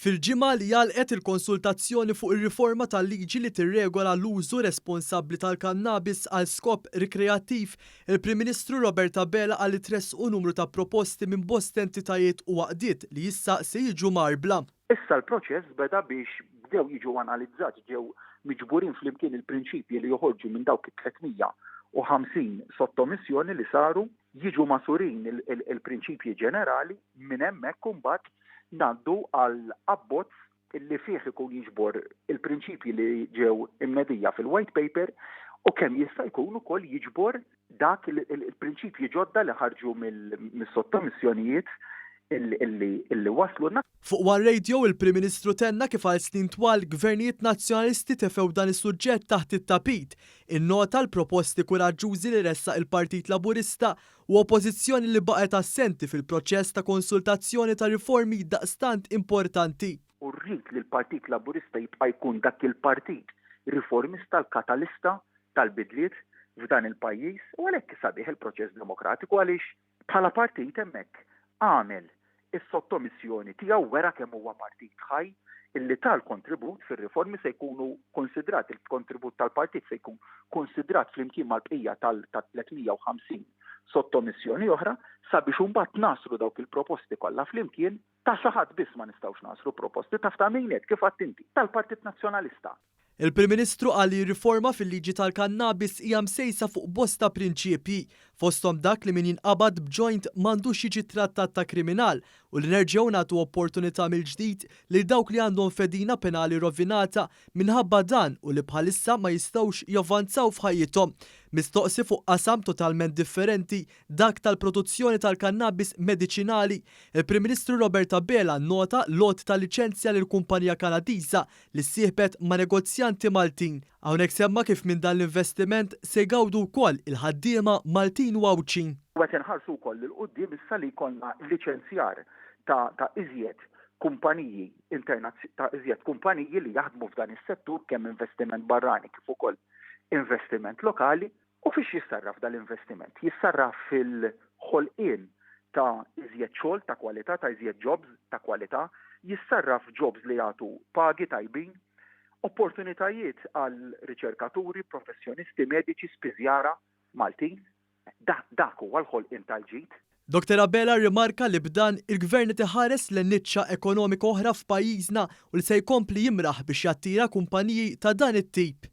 Fil-ġimgħa li għalqet il-konsultazzjoni fuq ir-riforma tal-liġi li tirregola l-użu responsabbli tal-kannabis għal skop rikreattiv, il-Prim Ministru Robert Abela qal li tressqu numru ta' proposti minn bosta entitajiet u għaqdiet li issa se jiġu marbla. Issa l-proċess beda biex bdew jiġu analizzati, ġew miġburin flimkien il-prinċipji li joħorġu minn dawk it-350 sottomissjoni li saru, jiġu masurin il-prinċipji ġenerali, minn hemmhekk imbagħad ngħaddu għal abbozz li fih ikun jiġbor il-prinċipji li ġew imnedija fil-white paper u kemm jista' jkun ukoll jiġbor dak il-prinċipji ġodda li ħarġu mis-sottomissjonijiet illi wasluna. Fuq One Radio il-Prim Ministru tenna kif għal snin twal gvernijiet nazzjonalisti tefew dan is-suġġett taħt it-tapit. Innota l-proposti kuraġġużi li ressaq il-Partit Laburista u oppożizzjoni li baqgħet assenti fil-proċess ta' konsultazzjoni ta' riformi daqstant importanti. U rrid li l-Partit Laburista jibqa' jkun dak il-partit riformista l-katalista tal-bidliet f'dan il-pajjiż u għalhekk sabiħ il-proċess demokratiku għaliex bħala partit hemmhekk għamel is-sottomissjoni tiegħu wera kemm huwa partit ħaj illi tal-kontribut fir-riformi se jkunu konsidrat, il-kontribut tal-partit se jkun konsidrat flimkien mal-bqija tal-350 sottomissjoni oħra sabiex imbagħad nasru dawk il-proposti kollha flimkien ta' xi ħadd biss ma nistgħux nasru proposti ta' ftehimiet kif għadt inti tal-Partit Nazzjonalista. Il-Prim Ministru qal li riforma fil-liġi tal-kannabis hija msejsa fuq bosta prinċipji, fosthom dak li min jinqabad b'joint m'għandux jiġi trattat ta' kriminal u li nerġgħu nagħtu opportunità mill-ġdid li dawk li għandhom fedina penali rovinata minħabba dan u li bħalissa ma jistgħux javvanzaw f'ħajjithom. Mistoqsi fuq qasam totalment differenti dak tal-produzzjoni tal-kannabis mediċinali, il-Prim Ministru Robert Abela nnota lot ta' liċenzja lil kumpanija Kanadiża li ssieħbet ma' negozjanti Maltin. Hawnhekk semma kif minn dan l-investiment se jgawdu wkoll il-ħaddiema Maltin u Awċin. Qed inħarsu wkoll il quddiem issa li jkollna liċenzjar ta' iżjed kumpaniji ta' iżjed kumpaniji li jaħdmu f'dan is-settur kemm investiment barrani kif ukoll investiment lokali. U fiex jissarraf dal-investiment? Jissarraf fil-ħolqien ta' iżjed xogħol ta' kwalità, ta' iżjed jobs ta' kwalità, jissarraf jobs li jagħtu pagi tajbin, opportunitajiet għal riċerkaturi, professjonisti, mediċi, spiżjara Maltin. Dak huwa l-ħolqien tal-ġid. Dr. Abela rimarka li b'dan il-Gvern iħares l-niċċa ekonomika oħra f'pajjiżna u li se jkompli jimraħ biex jattira kumpaniji ta' dan it-tip.